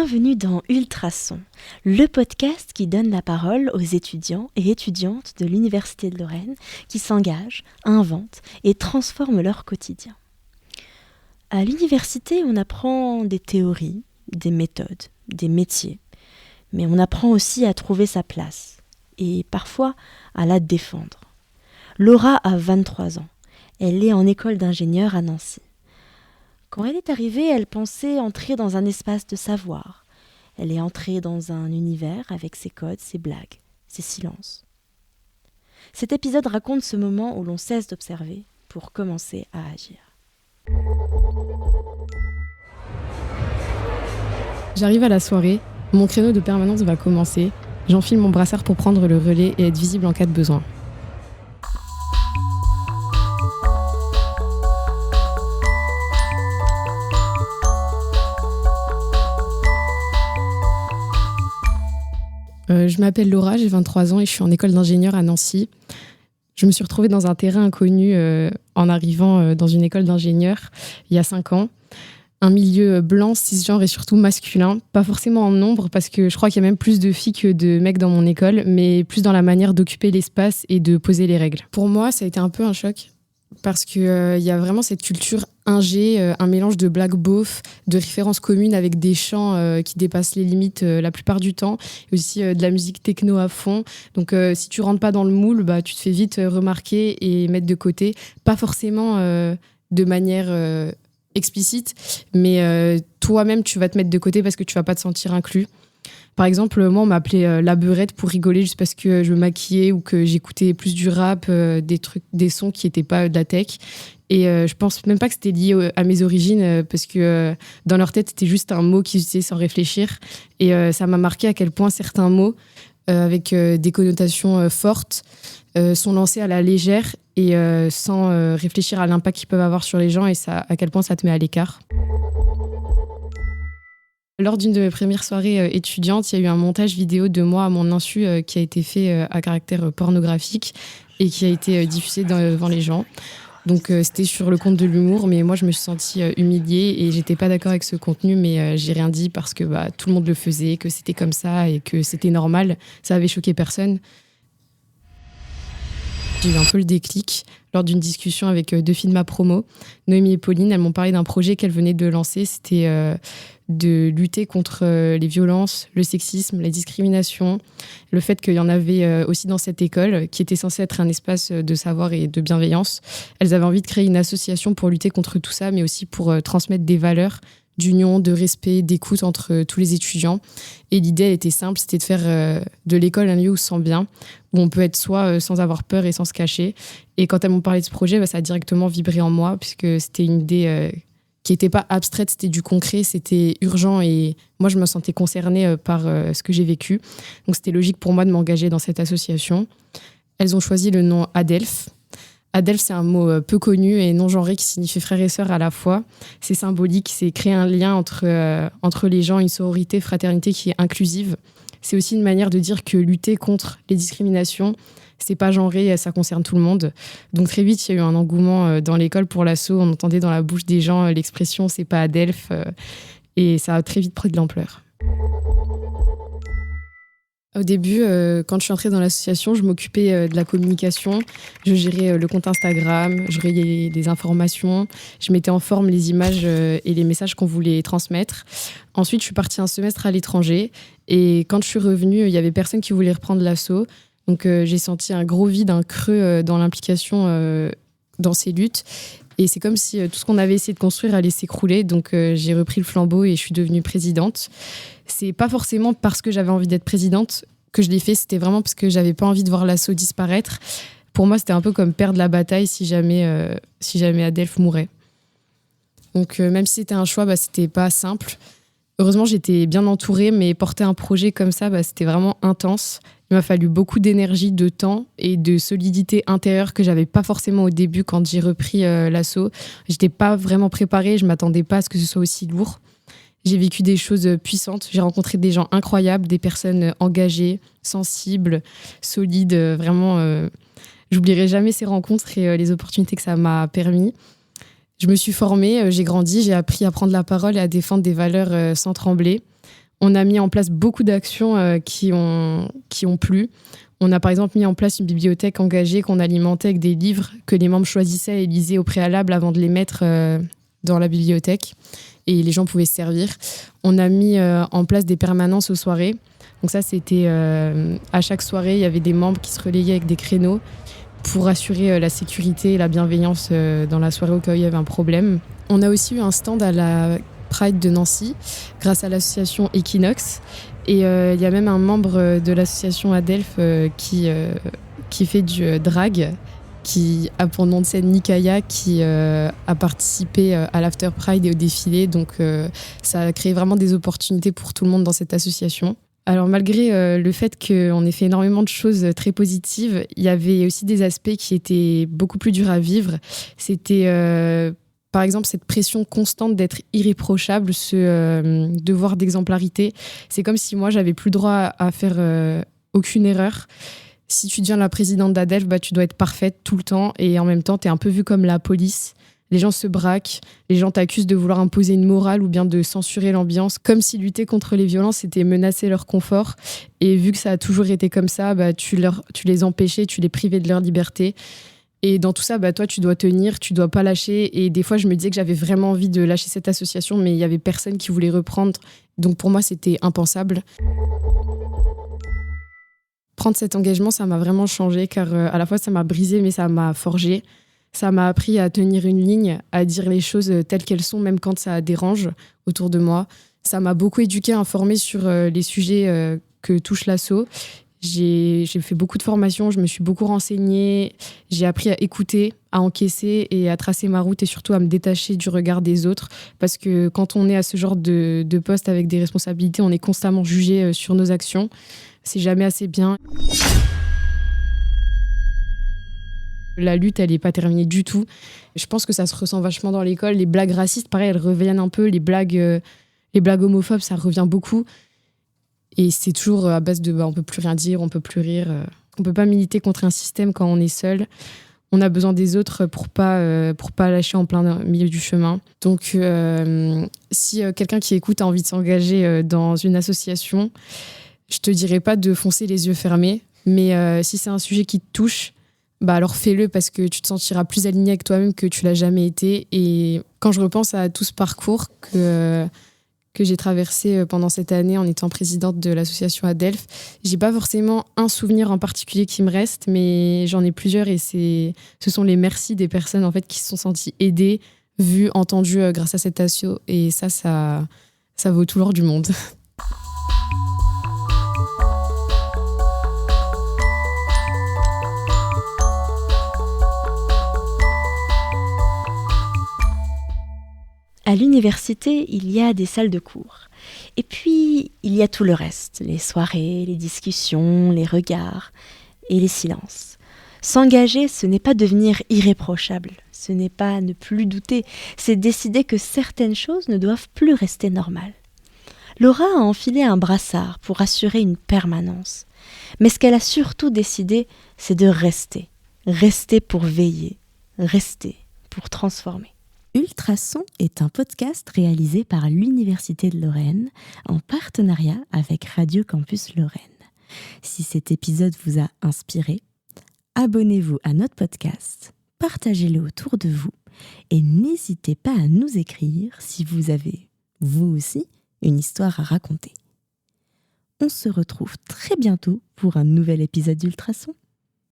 Bienvenue dans Ultrason, le podcast qui donne la parole aux étudiants et étudiantes de l'Université de Lorraine qui s'engagent, inventent et transforment leur quotidien. À l'université, on apprend des théories, des méthodes, des métiers, mais on apprend aussi à trouver sa place et parfois à la défendre. Laura a 23 ans, elle est en école d'ingénieur à Nancy. Quand elle est arrivée, elle pensait entrer dans un espace de savoir. Elle est entrée dans un univers avec ses codes, ses blagues, ses silences. Cet épisode raconte ce moment où l'on cesse d'observer pour commencer à agir. J'arrive à la soirée, mon créneau de permanence va commencer, j'enfile mon brassard pour prendre le relais et être visible en cas de besoin. Je m'appelle Laura, j'ai 23 ans et je suis en école d'ingénieur à Nancy. Je me suis retrouvée dans un terrain inconnu en arrivant dans une école d'ingénieur il y a 5 ans. Un milieu blanc, cisgenre et surtout masculin. Pas forcément en nombre parce que je crois qu'il y a même plus de filles que de mecs dans mon école, mais plus dans la manière d'occuper l'espace et de poser les règles. Pour moi, ça a été un peu un choc parce qu'il y a vraiment cette culture ingé, un mélange de black beauf, de références communes avec des chants qui dépassent les limites la plupart du temps, et aussi de la musique techno à fond. Donc si tu rentres pas dans le moule, tu te fais vite remarquer et mettre de côté. Pas forcément de manière explicite, mais toi-même tu vas te mettre de côté parce que tu vas pas te sentir inclus. Par exemple, moi on m'appelait la beurette pour rigoler juste parce que je me maquillais ou que j'écoutais plus du rap, des sons qui étaient pas de la tech. Et je pense même pas que c'était lié à mes origines parce que dans leur tête c'était juste un mot qu'ils utilisaient sans réfléchir. Et ça m'a marqué à quel point certains mots avec des connotations fortes sont lancés à la légère et sans réfléchir à l'impact qu'ils peuvent avoir sur les gens et ça, à quel point ça te met à l'écart. Lors d'une de mes premières soirées étudiantes, il y a eu un montage vidéo de moi à mon insu qui a été fait à caractère pornographique et qui a été diffusé devant les gens. Donc c'était sur le compte de l'humour, mais moi je me suis sentie humiliée et j'étais pas d'accord avec ce contenu, mais j'ai rien dit parce que tout le monde le faisait, que c'était comme ça et que c'était normal. Ça avait choqué personne. J'ai eu un peu le déclic lors d'une discussion avec deux filles de ma promo, Noémie et Pauline. Elles m'ont parlé d'un projet qu'elles venaient de lancer. C'était de lutter contre les violences, le sexisme, la discrimination, le fait qu'il y en avait aussi dans cette école, qui était censée être un espace de savoir et de bienveillance. Elles avaient envie de créer une association pour lutter contre tout ça, mais aussi pour transmettre des valeurs d'union, de respect, d'écoute entre tous les étudiants. Et l'idée elle était simple, c'était de faire de l'école un lieu où on se sent bien, où on peut être soi sans avoir peur et sans se cacher. Et quand elles m'ont parlé de ce projet, ça a directement vibré en moi, puisque c'était une idée qui n'était pas abstraite, c'était du concret, c'était urgent et moi je me sentais concernée par ce que j'ai vécu. Donc c'était logique pour moi de m'engager dans cette association. Elles ont choisi le nom Adelph. Adelph, c'est un mot peu connu et non genré qui signifie frère et sœur à la fois. C'est symbolique, c'est créer un lien entre les gens, une sororité, fraternité qui est inclusive. C'est aussi une manière de dire que lutter contre les discriminations, c'est pas genré, ça concerne tout le monde. Donc très vite, il y a eu un engouement dans l'école pour l'asso. On entendait dans la bouche des gens l'expression « c'est pas Adelph » et ça a très vite pris de l'ampleur. Au début, quand je suis entrée dans l'association, je m'occupais de la communication. Je gérais le compte Instagram, je relayais des informations, je mettais en forme les images et les messages qu'on voulait transmettre. Ensuite, je suis partie un semestre à l'étranger et quand je suis revenue, il y avait personne qui voulait reprendre l'asso. Donc j'ai senti un gros vide, un creux dans l'implication dans ces luttes. Et c'est comme si tout ce qu'on avait essayé de construire allait s'écrouler. Donc j'ai repris le flambeau et je suis devenue présidente. C'est pas forcément parce que j'avais envie d'être présidente que je l'ai fait. C'était vraiment parce que j'avais pas envie de voir l'asso disparaître. Pour moi, c'était un peu comme perdre la bataille si jamais Adelph mourait. Donc même si c'était un choix, c'était pas simple. Heureusement, j'étais bien entourée, mais porter un projet comme ça, c'était vraiment intense. Il m'a fallu beaucoup d'énergie, de temps et de solidité intérieure que j'avais pas forcément au début quand j'ai repris l'asso. J'étais pas vraiment préparée, je m'attendais pas à ce que ce soit aussi lourd. J'ai vécu des choses puissantes, j'ai rencontré des gens incroyables, des personnes engagées, sensibles, solides. Vraiment, j'oublierai jamais ces rencontres et les opportunités que ça m'a permis. Je me suis formée, j'ai grandi, j'ai appris à prendre la parole et à défendre des valeurs sans trembler. On a mis en place beaucoup d'actions qui ont plu. On a par exemple mis en place une bibliothèque engagée qu'on alimentait avec des livres que les membres choisissaient et lisaient au préalable avant de les mettre dans la bibliothèque. Et les gens pouvaient se servir. On a mis en place des permanences aux soirées. Donc ça, c'était à chaque soirée, il y avait des membres qui se relayaient avec des créneaux pour assurer la sécurité et la bienveillance dans la soirée au cas où il y avait un problème. On a aussi eu un stand à la Pride de Nancy grâce à l'association Equinox. Et il y a même un membre de l'association Adelph qui fait du drag, qui a pour nom de scène Nikaya, qui a participé à l'After Pride et au défilé. Donc ça a créé vraiment des opportunités pour tout le monde dans cette association. Alors malgré le fait qu'on ait fait énormément de choses très positives, il y avait aussi des aspects qui étaient beaucoup plus durs à vivre. C'était par exemple cette pression constante d'être irréprochable, ce devoir d'exemplarité. C'est comme si moi j'avais plus le droit à faire aucune erreur. Si tu deviens la présidente d'Adelph, tu dois être parfaite tout le temps et en même temps t'es un peu vue comme la police. Les gens se braquent, les gens t'accusent de vouloir imposer une morale ou bien de censurer l'ambiance, comme si lutter contre les violences c'était menacer leur confort. Et vu que ça a toujours été comme ça, tu les empêchais, tu les privais de leur liberté. Et dans tout ça, toi, tu dois tenir, tu dois pas lâcher. Et des fois, je me disais que j'avais vraiment envie de lâcher cette association, mais il y avait personne qui voulait reprendre. Donc pour moi, c'était impensable. Prendre cet engagement, ça m'a vraiment changé, car à la fois, ça m'a brisé, mais ça m'a forgé. Ça m'a appris à tenir une ligne, à dire les choses telles qu'elles sont, même quand ça dérange autour de moi. Ça m'a beaucoup éduquée, informée sur les sujets que touche l'asso. J'ai fait beaucoup de formations, je me suis beaucoup renseignée. J'ai appris à écouter, à encaisser et à tracer ma route et surtout à me détacher du regard des autres. Parce que quand on est à ce genre de poste avec des responsabilités, on est constamment jugé sur nos actions. C'est jamais assez bien. La lutte, elle n'est pas terminée du tout. Je pense que ça se ressent vachement dans l'école. Les blagues racistes, pareil, elles reviennent un peu. Les blagues homophobes, ça revient beaucoup. Et c'est toujours à base de on peut plus rien dire, on peut plus rire. On peut pas militer contre un système quand on est seul. On a besoin des autres pour pas lâcher en plein milieu du chemin. Donc, si quelqu'un qui écoute a envie de s'engager dans une association, je te dirais pas de foncer les yeux fermés. Mais si c'est un sujet qui te touche, alors fais-le parce que tu te sentiras plus aligné avec toi-même que tu l'as jamais été. Et quand je repense à tout ce parcours que j'ai traversé pendant cette année en étant présidente de l'association Adelph, j'ai pas forcément un souvenir en particulier qui me reste, mais j'en ai plusieurs et ce sont les merci des personnes en fait qui se sont senties aidées, vues, entendues grâce à cette asso. Et ça vaut tout l'or du monde. À l'université, il y a des salles de cours. Et puis, il y a tout le reste, les soirées, les discussions, les regards et les silences. S'engager, ce n'est pas devenir irréprochable, ce n'est pas ne plus douter, c'est décider que certaines choses ne doivent plus rester normales. Laura a enfilé un brassard pour assurer une permanence. Mais ce qu'elle a surtout décidé, c'est de rester. Rester pour veiller, rester pour transformer. Ultrason est un podcast réalisé par l'Université de Lorraine en partenariat avec Radio Campus Lorraine. Si cet épisode vous a inspiré, abonnez-vous à notre podcast, partagez-le autour de vous et n'hésitez pas à nous écrire si vous avez, vous aussi, une histoire à raconter. On se retrouve très bientôt pour un nouvel épisode d'Ultrason.